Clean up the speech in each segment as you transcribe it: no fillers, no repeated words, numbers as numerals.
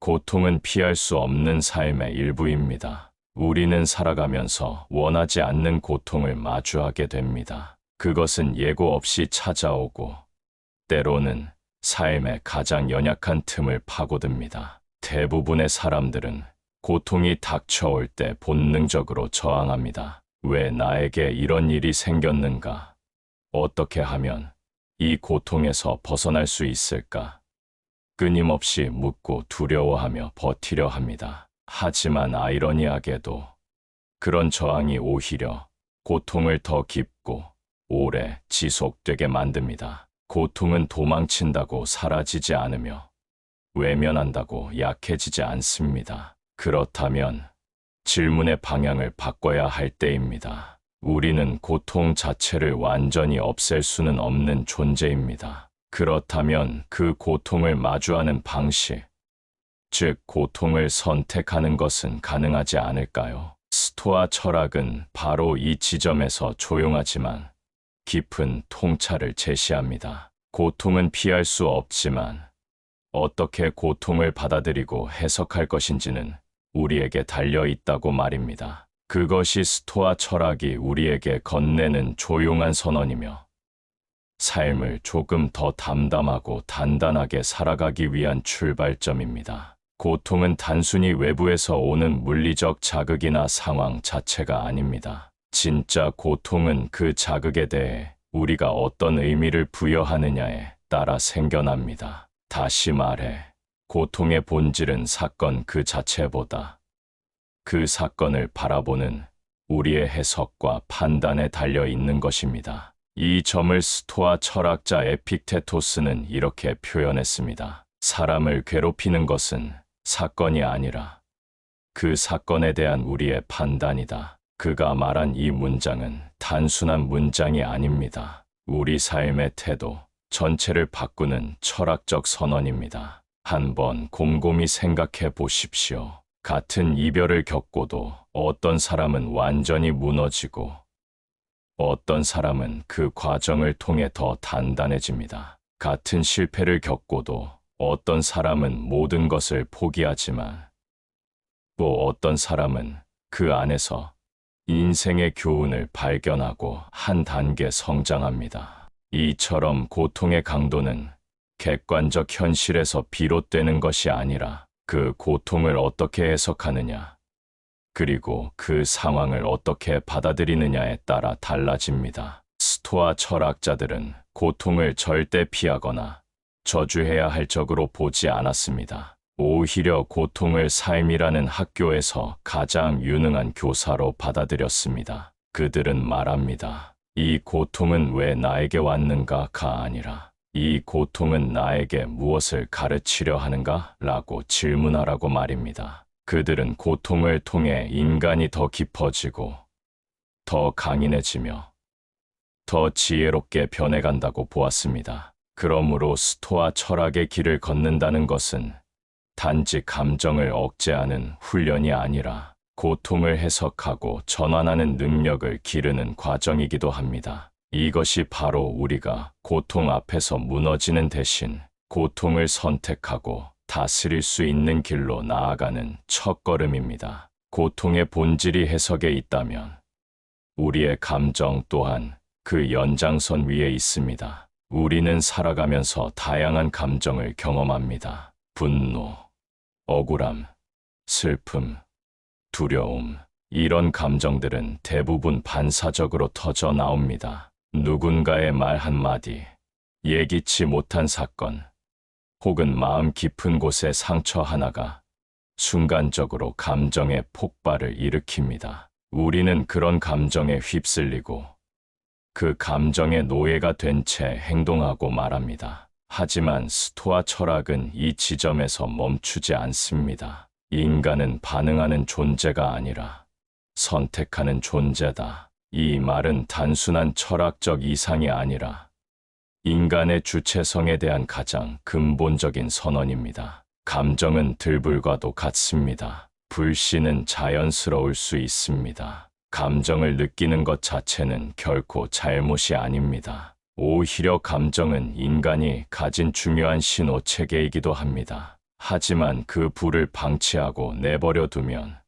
고통은 피할 수 없는 삶의 일부입니다. 우리는 살아가면서 원하지 않는 고통을 마주하게 됩니다. 그것은 예고 없이 찾아오고 때로는 삶의 가장 연약한 틈을 파고듭니다. 대부분의 사람들은 고통이 닥쳐올 때 본능적으로 저항합니다. 왜 나에게 이런 일이 생겼는가? 어떻게 하면 이 고통에서 벗어날 수 있을까? 끊임없이 묻고 두려워하며 버티려 합니다. 하지만 아이러니하게도 그런 저항이 오히려 고통을 더 깊고 오래 지속되게 만듭니다. 고통은 도망친다고 사라지지 않으며 외면한다고 약해지지 않습니다. 그렇다면 질문의 방향을 바꿔야 할 때입니다. 우리는 고통 자체를 완전히 없앨 수는 없는 존재입니다. 그렇다면 그 고통을 마주하는 방식, 즉 고통을 선택하는 것은 가능하지 않을까요? 스토아 철학은 바로 이 지점에서 조용하지만 깊은 통찰을 제시합니다. 고통은 피할 수 없지만 어떻게 고통을 받아들이고 해석할 것인지는 우리에게 달려 있다고 말입니다. 그것이 스토아 철학이 우리에게 건네는 조용한 선언이며 삶을 조금 더 담담하고 단단하게 살아가기 위한 출발점입니다. 고통은 단순히 외부에서 오는 물리적 자극이나 상황 자체가 아닙니다. 진짜 고통은 그 자극에 대해 우리가 어떤 의미를 부여하느냐에 따라 생겨납니다. 다시 말해, 고통의 본질은 사건 그 자체보다 그 사건을 바라보는 우리의 해석과 판단에 달려 있는 것입니다. 이 점을 스토아 철학자 에픽테토스는 이렇게 표현했습니다. 사람을 괴롭히는 것은 사건이 아니라 그 사건에 대한 우리의 판단이다. 그가 말한 이 문장은 단순한 문장이 아닙니다. 우리 삶의 태도 전체를 바꾸는 철학적 선언입니다. 한번 곰곰이 생각해 보십시오. 같은 이별을 겪고도 어떤 사람은 완전히 무너지고 어떤 사람은 그 과정을 통해 더 단단해집니다. 같은 실패를 겪고도 어떤 사람은 모든 것을 포기하지만 또 어떤 사람은 그 안에서 인생의 교훈을 발견하고 한 단계 성장합니다. 이처럼 고통의 강도는 객관적 현실에서 비롯되는 것이 아니라 그 고통을 어떻게 해석하느냐, 그리고 그 상황을 어떻게 받아들이느냐에 따라 달라집니다. 스토아 철학자들은 고통을 절대 피하거나 저주해야 할 적으로 보지 않았습니다. 오히려 고통을 삶이라는 학교에서 가장 유능한 교사로 받아들였습니다. 그들은 말합니다. 이 고통은 왜 나에게 왔는가가 아니라 이 고통은 나에게 무엇을 가르치려 하는가? 라고 질문하라고 말입니다. 그들은 고통을 통해 인간이 더 깊어지고 더 강인해지며 더 지혜롭게 변해간다고 보았습니다. 그러므로 스토아 철학의 길을 걷는다는 것은 단지 감정을 억제하는 훈련이 아니라 고통을 해석하고 전환하는 능력을 기르는 과정이기도 합니다. 이것이 바로 우리가 고통 앞에서 무너지는 대신 고통을 선택하고 다스릴 수 있는 길로 나아가는 첫걸음입니다. 고통의 본질이 해석에 있다면 우리의 감정 또한 그 연장선 위에 있습니다. 우리는 살아가면서 다양한 감정을 경험합니다. 분노, 억울함, 슬픔, 두려움. 이런 감정들은 대부분 반사적으로 터져 나옵니다. 누군가의 말 한마디, 예기치 못한 사건, 혹은 마음 깊은 곳의 상처 하나가 순간적으로 감정의 폭발을 일으킵니다. 우리는 그런 감정에 휩쓸리고 그 감정의 노예가 된 채 행동하고 말합니다. 하지만 스토아 철학은 이 지점에서 멈추지 않습니다. 인간은 반응하는 존재가 아니라 선택하는 존재다. 이 말은 단순한 철학적 이상이 아니라 인간의 주체성에 대한 가장 근본적인 선언입니다. 감정은 들불과도 같습니다. 불신은 자연스러울 수 있습니다. 감정을 느끼는 것 자체는 결코 잘못이 아닙니다. 오히려 감정은 인간이 가진 중요한 신호 체계이기도 합니다. 하지만 그 불을 방치하고 내버려 두면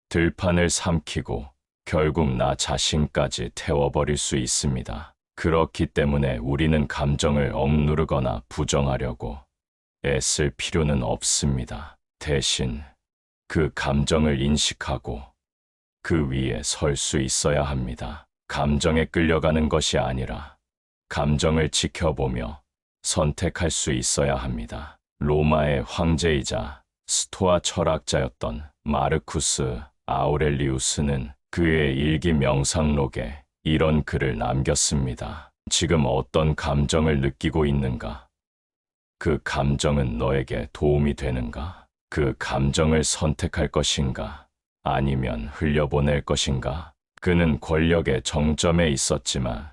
들판을 삼키고 결국 나 자신까지 태워버릴 수 있습니다. 그렇기 때문에 우리는 감정을 억누르거나 부정하려고 애쓸 필요는 없습니다. 대신 그 감정을 인식하고 그 위에 설 수 있어야 합니다. 감정에 끌려가는 것이 아니라 감정을 지켜보며 선택할 수 있어야 합니다. 로마의 황제이자 스토아 철학자였던 마르쿠스 아우렐리우스는 그의 일기 명상록에 이런 글을 남겼습니다. 지금 어떤 감정을 느끼고 있는가? 그 감정은 너에게 도움이 되는가? 그 감정을 선택할 것인가? 아니면 흘려보낼 것인가? 그는 권력의 정점에 있었지만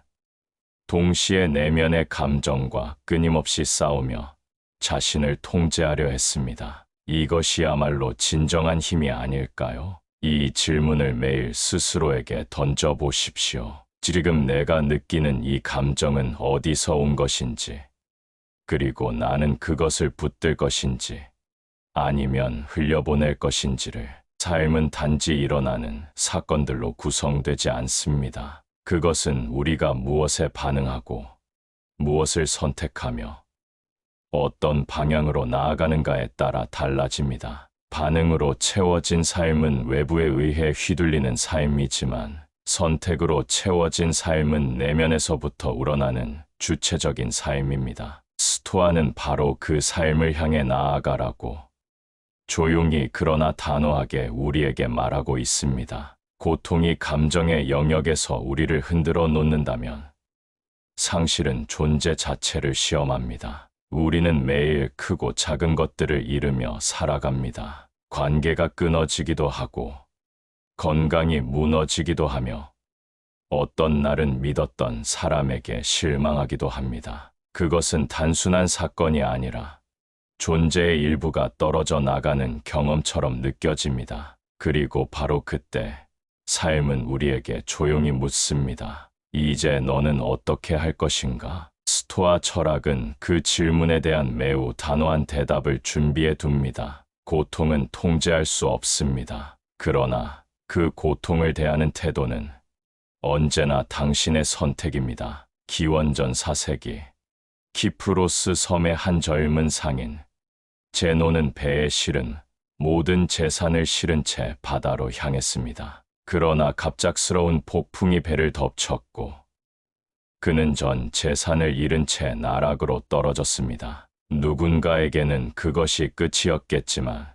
동시에 내면의 감정과 끊임없이 싸우며 자신을 통제하려 했습니다. 이것이야말로 진정한 힘이 아닐까요? 이 질문을 매일 스스로에게 던져보십시오. 지금 내가 느끼는 이 감정은 어디서 온 것인지, 그리고 나는 그것을 붙들 것인지, 아니면 흘려보낼 것인지를. 삶은 단지 일어나는 사건들로 구성되지 않습니다. 그것은 우리가 무엇에 반응하고 무엇을 선택하며 어떤 방향으로 나아가는가에 따라 달라집니다. 반응으로 채워진 삶은 외부에 의해 휘둘리는 삶이지만 선택으로 채워진 삶은 내면에서부터 우러나는 주체적인 삶입니다. 스토아는 바로 그 삶을 향해 나아가라고 조용히 그러나 단호하게 우리에게 말하고 있습니다. 고통이 감정의 영역에서 우리를 흔들어 놓는다면 상실은 존재 자체를 시험합니다. 우리는 매일 크고 작은 것들을 잃으며 살아갑니다. 관계가 끊어지기도 하고 건강이 무너지기도 하며 어떤 날은 믿었던 사람에게 실망하기도 합니다. 그것은 단순한 사건이 아니라 존재의 일부가 떨어져 나가는 경험처럼 느껴집니다. 그리고 바로 그때 삶은 우리에게 조용히 묻습니다. 이제 너는 어떻게 할 것인가? 스토아 철학은 그 질문에 대한 매우 단호한 대답을 준비해 둡니다. 고통은 통제할 수 없습니다. 그러나 그 고통을 대하는 태도는 언제나 당신의 선택입니다. 기원전 4세기 키프로스 섬의 한 젊은 상인 제노는 배에 실은 모든 재산을 실은 채 바다로 향했습니다. 그러나 갑작스러운 폭풍이 배를 덮쳤고 그는 전 재산을 잃은 채 나락으로 떨어졌습니다. 누군가에게는 그것이 끝이었겠지만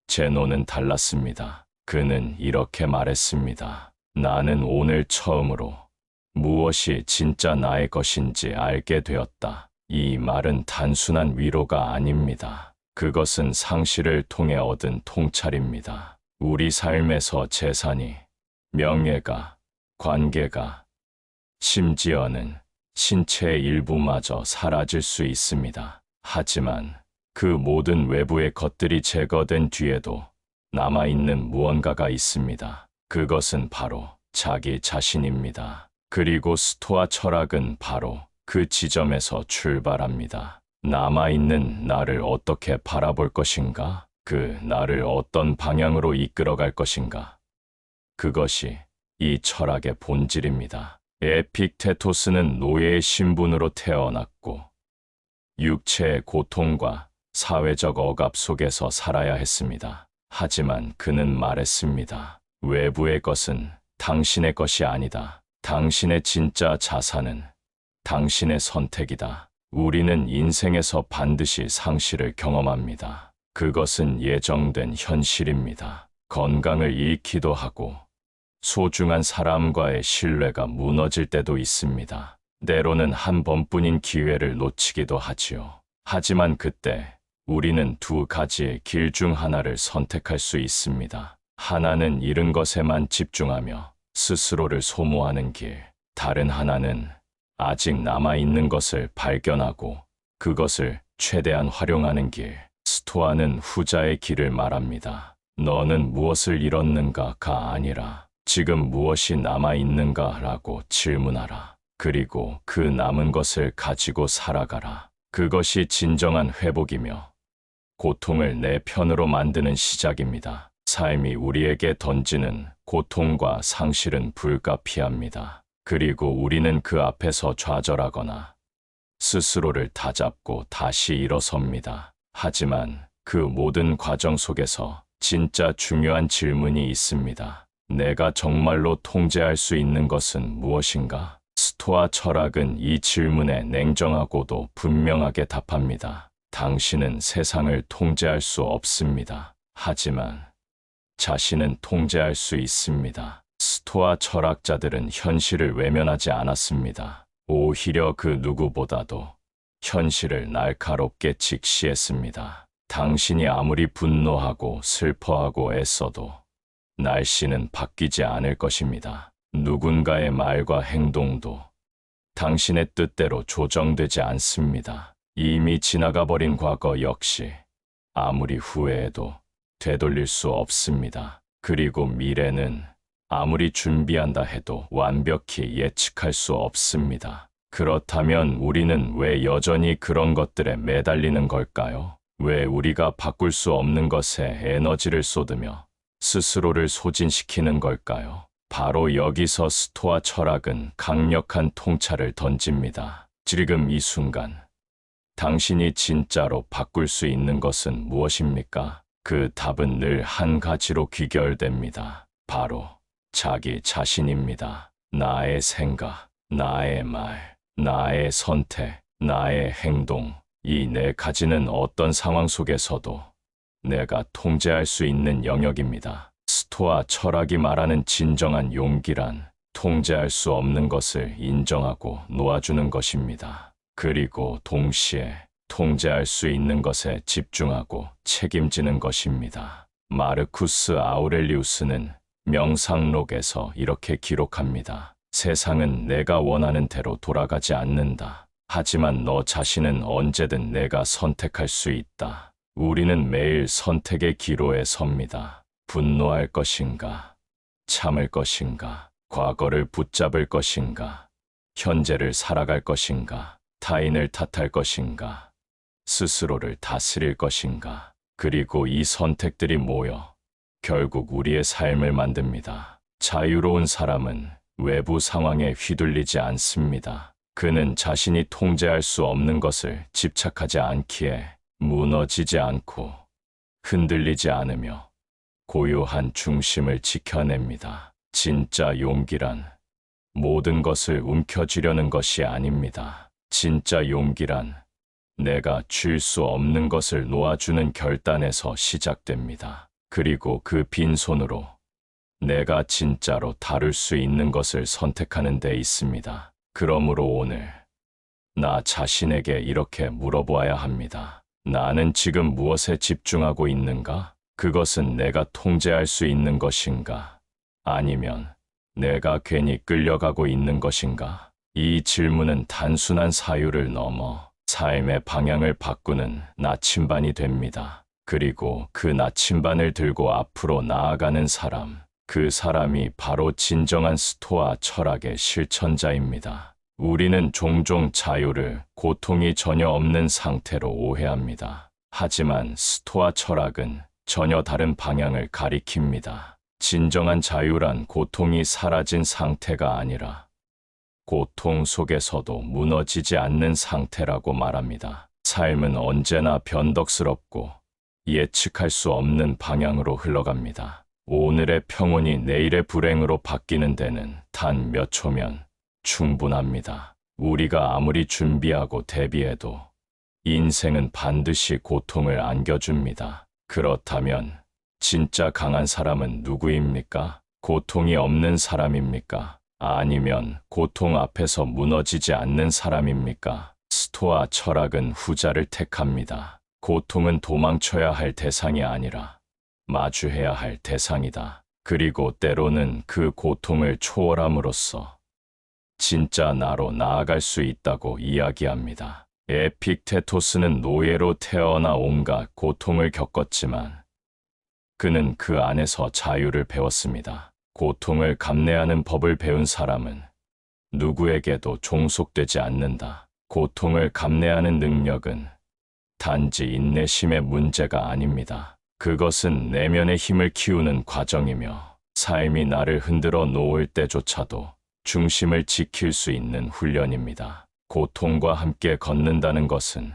제노는 달랐습니다. 그는 이렇게 말했습니다. 나는 오늘 처음으로 무엇이 진짜 나의 것인지 알게 되었다. 이 말은 단순한 위로가 아닙니다. 그것은 상실을 통해 얻은 통찰입니다. 우리 삶에서 재산이, 명예가, 관계가, 심지어는 신체의 일부마저 사라질 수 있습니다. 하지만 그 모든 외부의 것들이 제거된 뒤에도 남아있는 무언가가 있습니다. 그것은 바로 자기 자신입니다. 그리고 스토아 철학은 바로 그 지점에서 출발합니다. 남아있는 나를 어떻게 바라볼 것인가? 그 나를 어떤 방향으로 이끌어갈 것인가? 그것이 이 철학의 본질입니다. 에픽테토스는 노예의 신분으로 태어났고 육체의 고통과 사회적 억압 속에서 살아야 했습니다. 하지만 그는 말했습니다. 외부의 것은 당신의 것이 아니다. 당신의 진짜 자산은 당신의 선택이다. 우리는 인생에서 반드시 상실을 경험합니다. 그것은 예정된 현실입니다. 건강을 잃기도 하고 소중한 사람과의 신뢰가 무너질 때도 있습니다. 때로는 한 번뿐인 기회를 놓치기도 하지요. 하지만 그때 우리는 두 가지의 길 중 하나를 선택할 수 있습니다. 하나는 잃은 것에만 집중하며 스스로를 소모하는 길, 다른 하나는 아직 남아있는 것을 발견하고 그것을 최대한 활용하는 길. 스토아는 후자의 길을 말합니다. 너는 무엇을 잃었는가가 아니라 지금 무엇이 남아있는가라고 질문하라. 그리고 그 남은 것을 가지고 살아가라. 그것이 진정한 회복이며 고통을 내 편으로 만드는 시작입니다. 삶이 우리에게 던지는 고통과 상실은 불가피합니다. 그리고 우리는 그 앞에서 좌절하거나 스스로를 다잡고 다시 일어섭니다. 하지만 그 모든 과정 속에서 진짜 중요한 질문이 있습니다. 내가 정말로 통제할 수 있는 것은 무엇인가? 스토아 철학은 이 질문에 냉정하고도 분명하게 답합니다. 당신은 세상을 통제할 수 없습니다. 하지만 자신은 통제할 수 있습니다. 스토아 철학자들은 현실을 외면하지 않았습니다. 오히려 그 누구보다도 현실을 날카롭게 직시했습니다. 당신이 아무리 분노하고 슬퍼하고 애써도 날씨는 바뀌지 않을 것입니다. 누군가의 말과 행동도 당신의 뜻대로 조정되지 않습니다. 이미 지나가 버린 과거 역시 아무리 후회해도 되돌릴 수 없습니다. 그리고 미래는 아무리 준비한다 해도 완벽히 예측할 수 없습니다. 그렇다면 우리는 왜 여전히 그런 것들에 매달리는 걸까요? 왜 우리가 바꿀 수 없는 것에 에너지를 쏟으며 스스로를 소진시키는 걸까요? 바로 여기서 스토아 철학은 강력한 통찰을 던집니다. 지금 이 순간, 당신이 진짜로 바꿀 수 있는 것은 무엇입니까? 그 답은 늘 한 가지로 귀결됩니다. 바로 자기 자신입니다. 나의 생각, 나의 말, 나의 선택, 나의 행동, 이 네 가지는 어떤 상황 속에서도 내가 통제할 수 있는 영역입니다. 스토아 철학이 말하는 진정한 용기란 통제할 수 없는 것을 인정하고 놓아주는 것입니다. 그리고 동시에 통제할 수 있는 것에 집중하고 책임지는 것입니다. 마르쿠스 아우렐리우스는 명상록에서 이렇게 기록합니다. 세상은 내가 원하는 대로 돌아가지 않는다. 하지만 너 자신은 언제든 내가 선택할 수 있다. 우리는 매일 선택의 기로에 섭니다. 분노할 것인가? 참을 것인가? 과거를 붙잡을 것인가? 현재를 살아갈 것인가? 타인을 탓할 것인가? 스스로를 다스릴 것인가? 그리고 이 선택들이 모여 결국 우리의 삶을 만듭니다. 자유로운 사람은 외부 상황에 휘둘리지 않습니다. 그는 자신이 통제할 수 없는 것을 집착하지 않기에 무너지지 않고 흔들리지 않으며 고요한 중심을 지켜냅니다. 진짜 용기란 모든 것을 움켜쥐려는 것이 아닙니다. 진짜 용기란 내가 쥘 수 없는 것을 놓아주는 결단에서 시작됩니다. 그리고 그 빈손으로 내가 진짜로 다룰 수 있는 것을 선택하는 데 있습니다. 그러므로 오늘 나 자신에게 이렇게 물어보아야 합니다. 나는 지금 무엇에 집중하고 있는가? 그것은 내가 통제할 수 있는 것인가? 아니면 내가 괜히 끌려가고 있는 것인가? 이 질문은 단순한 사유를 넘어 삶의 방향을 바꾸는 나침반이 됩니다. 그리고 그 나침반을 들고 앞으로 나아가는 사람, 그 사람이 바로 진정한 스토아 철학의 실천자입니다. 우리는 종종 자유를 고통이 전혀 없는 상태로 오해합니다. 하지만 스토아 철학은 전혀 다른 방향을 가리킵니다. 진정한 자유란 고통이 사라진 상태가 아니라 고통 속에서도 무너지지 않는 상태라고 말합니다. 삶은 언제나 변덕스럽고 예측할 수 없는 방향으로 흘러갑니다. 오늘의 평온이 내일의 불행으로 바뀌는 데는 단 몇 초면 충분합니다. 우리가 아무리 준비하고 대비해도 인생은 반드시 고통을 안겨줍니다. 그렇다면 진짜 강한 사람은 누구입니까? 고통이 없는 사람입니까? 아니면 고통 앞에서 무너지지 않는 사람입니까? 스토아 철학은 후자를 택합니다. 고통은 도망쳐야 할 대상이 아니라 마주해야 할 대상이다. 그리고 때로는 그 고통을 초월함으로써 진짜 나로 나아갈 수 있다고 이야기합니다. 에픽테토스는 노예로 태어나 온갖 고통을 겪었지만 그는 그 안에서 자유를 배웠습니다. 고통을 감내하는 법을 배운 사람은 누구에게도 종속되지 않는다. 고통을 감내하는 능력은 단지 인내심의 문제가 아닙니다. 그것은 내면의 힘을 키우는 과정이며 삶이 나를 흔들어 놓을 때조차도 중심을 지킬 수 있는 훈련입니다. 고통과 함께 걷는다는 것은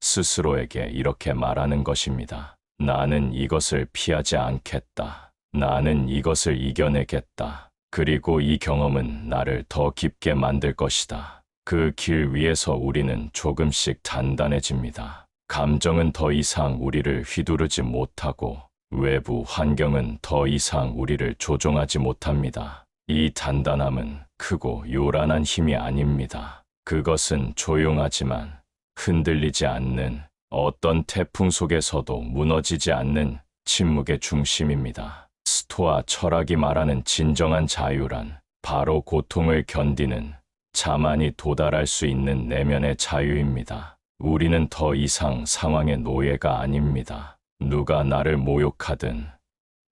스스로에게 이렇게 말하는 것입니다. 나는 이것을 피하지 않겠다. 나는 이것을 이겨내겠다. 그리고 이 경험은 나를 더 깊게 만들 것이다. 그 길 위에서 우리는 조금씩 단단해집니다. 감정은 더 이상 우리를 휘두르지 못하고 외부 환경은 더 이상 우리를 조종하지 못합니다. 이 단단함은 크고 요란한 힘이 아닙니다. 그것은 조용하지만 흔들리지 않는, 어떤 태풍 속에서도 무너지지 않는 침묵의 중심입니다. 스토아 철학이 말하는 진정한 자유란 바로 고통을 견디는, 자만이 도달할 수 있는 내면의 자유입니다. 우리는 더 이상 상황의 노예가 아닙니다. 누가 나를 모욕하든,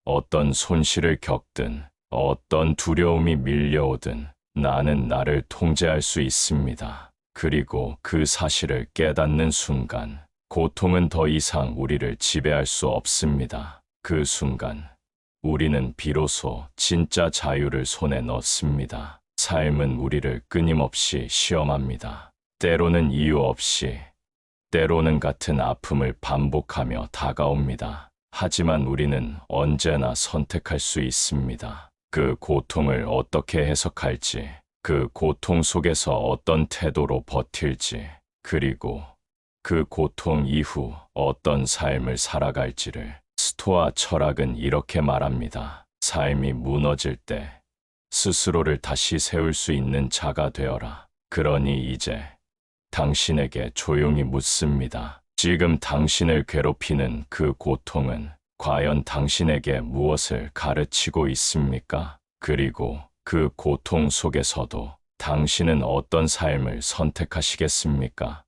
어떤 손실을 겪든, 어떤 두려움이 밀려오든 나는 나를 통제할 수 있습니다. 그리고 그 사실을 깨닫는 순간 고통은 더 이상 우리를 지배할 수 없습니다. 그 순간 우리는 비로소 진짜 자유를 손에 넣습니다. 삶은 우리를 끊임없이 시험합니다. 때로는 이유 없이, 때로는 같은 아픔을 반복하며 다가옵니다. 하지만 우리는 언제나 선택할 수 있습니다. 그 고통을 어떻게 해석할지, 그 고통 속에서 어떤 태도로 버틸지, 그리고 그 고통 이후 어떤 삶을 살아갈지를. 스토아 철학은 이렇게 말합니다. 삶이 무너질 때 스스로를 다시 세울 수 있는 자가 되어라. 그러니 이제 당신에게 조용히 묻습니다. 지금 당신을 괴롭히는 그 고통은 과연 당신에게 무엇을 가르치고 있습니까? 그리고 그 고통 속에서도 당신은 어떤 삶을 선택하시겠습니까?